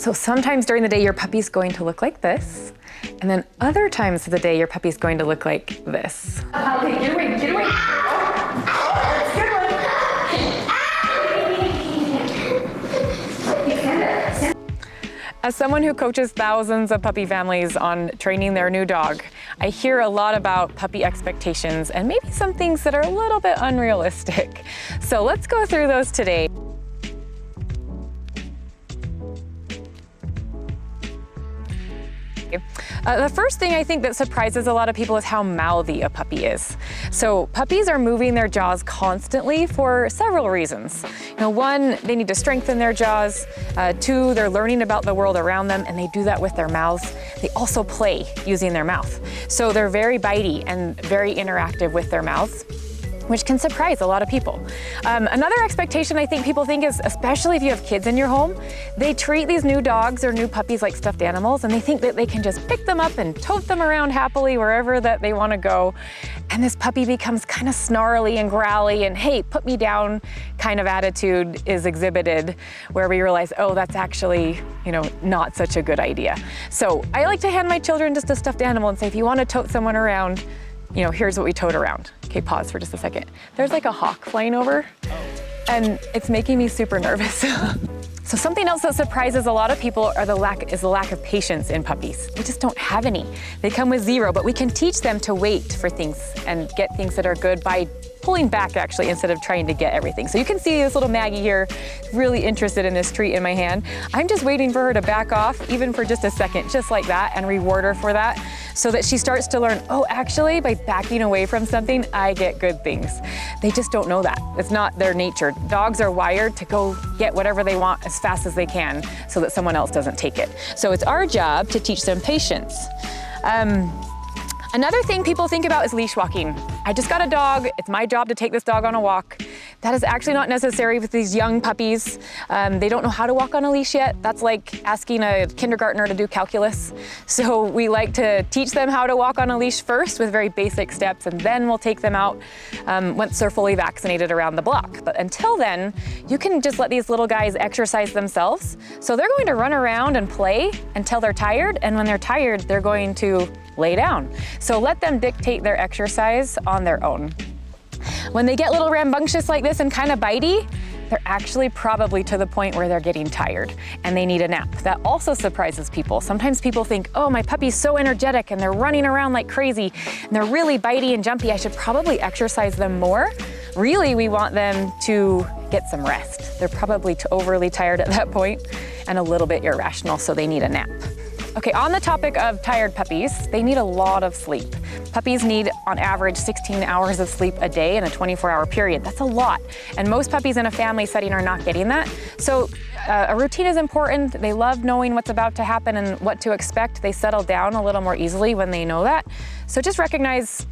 So sometimes during the day, your puppy's going to look like this. And then other times of the day, your puppy's going to look like this. Okay, get away, get away. Oh, good one. As someone who coaches thousands of puppy families on training their new dog, I hear a lot about puppy expectations and maybe some things that are a little bit unrealistic. So let's go through those today. The first thing I think that surprises a lot of people is how mouthy a puppy is. So puppies are moving their jaws constantly for several reasons. One, they need to strengthen their jaws. Two, they're learning about the world around them, and they do that with their mouths. They also play using their mouth. So they're very bitey and very interactive with their mouths, which can surprise a lot of people. Another expectation I think people think is, especially if you have kids in your home, they treat these new dogs or new puppies like stuffed animals, and they think that they can just pick them up and tote them around happily wherever that they want to go. And this puppy becomes kind of snarly and growly and, hey, put me down kind of attitude is exhibited, where we realize, oh, that's actually, not such a good idea. So I like to hand my children just a stuffed animal and say, if you want to tote someone around, here's what we tote around. Okay, pause for just a second. There's like a hawk flying over, and it's making me super nervous. So something else that surprises a lot of people is the lack of patience in puppies. They just don't have any. They come with zero, but we can teach them to wait for things and get things that are good by pulling back actually instead of trying to get everything. So you can see this little Maggie here, really interested in this treat in my hand. I'm just waiting for her to back off, even for just a second, just like that, and reward her for that, so that she starts to learn, oh, actually, by backing away from something, I get good things. They just don't know that. It's not their nature. Dogs are wired to go get whatever they want as fast as they can so that someone else doesn't take it. So it's our job to teach them patience. Another thing people think about is leash walking. I just got a dog, it's my job to take this dog on a walk. That is actually not necessary with these young puppies. They don't know how to walk on a leash yet. That's like asking a kindergartner to do calculus. So we like to teach them how to walk on a leash first with very basic steps, and then we'll take them out once they're fully vaccinated around the block. But until then, you can just let these little guys exercise themselves. So they're going to run around and play until they're tired, and when they're tired, they're going to lay down. So let them dictate their exercise on their own. When they get a little rambunctious like this and kind of bitey, they're actually probably to the point where they're getting tired and they need a nap. That also surprises people. Sometimes people think, oh, my puppy's so energetic and they're running around like crazy and they're really bitey and jumpy. I should probably exercise them more. Really, we want them to get some rest. They're probably overly tired at that point and a little bit irrational, so they need a nap. Okay, on the topic of tired puppies, they need a lot of sleep. Puppies need, on average, 16 hours of sleep a day in a 24-hour period. That's a lot. And most puppies in a family setting are not getting that. So a routine is important. They love knowing what's about to happen and what to expect. They settle down a little more easily when they know that. So just recognize,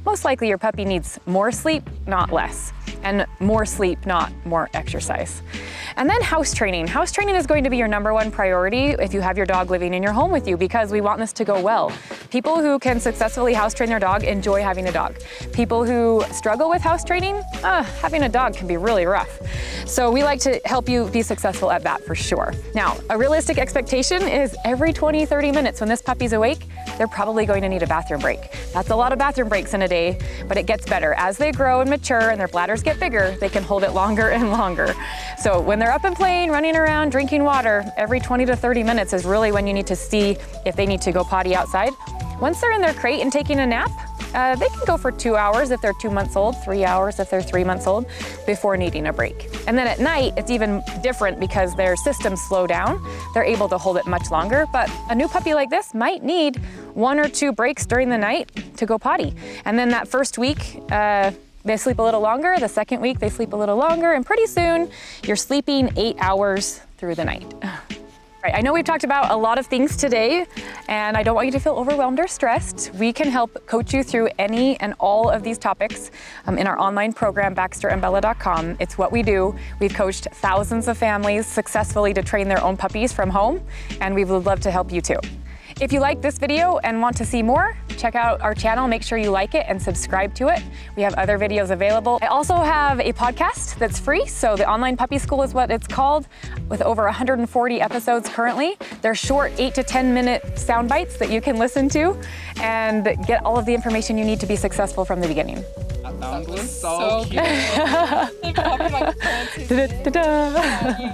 most likely your puppy needs more sleep, not less. And more sleep, not more exercise. And then house training. House training is going to be your #1 priority if you have your dog living in your home with you, because we want this to go well. People who can successfully house train their dog enjoy having a dog. People who struggle with house training, having a dog can be really rough. So we like to help you be successful at that for sure. Now, a realistic expectation is every 20, 30 minutes when this puppy's awake, they're probably going to need a bathroom break. That's a lot of bathroom breaks in a day, but it gets better. As they grow and mature and their bladders get bigger, they can hold it longer and longer. So when they're up and playing, running around, drinking water, every 20 to 30 minutes is really when you need to see if they need to go potty outside. Once they're in their crate and taking a nap, they can go for 2 hours if they're 2 months old, 3 hours if they're 3 months old, before needing a break. And then at night, it's even different because their systems slow down. They're able to hold it much longer, but a new puppy like this might need 1 or 2 breaks during the night to go potty. And then that first week, they sleep a little longer. The second week, they sleep a little longer, and pretty soon, you're sleeping 8 hours through the night. Right, I know we've talked about a lot of things today, and I don't want you to feel overwhelmed or stressed. We can help coach you through any and all of these topics in our online program, BaxterandBella.com. It's what we do. We've coached thousands of families successfully to train their own puppies from home, and we would love to help you too. If you like this video and want to see more, check out our channel. Make sure you like it and subscribe to it. We have other videos available. I also have a podcast that's free. So the Online Puppy School is what it's called, with over 140 episodes currently. They're short 8 to 10 minute sound bites that you can listen to and get all of the information you need to be successful from the beginning. That was so cute. They probably like fancy. Da-da-da-da.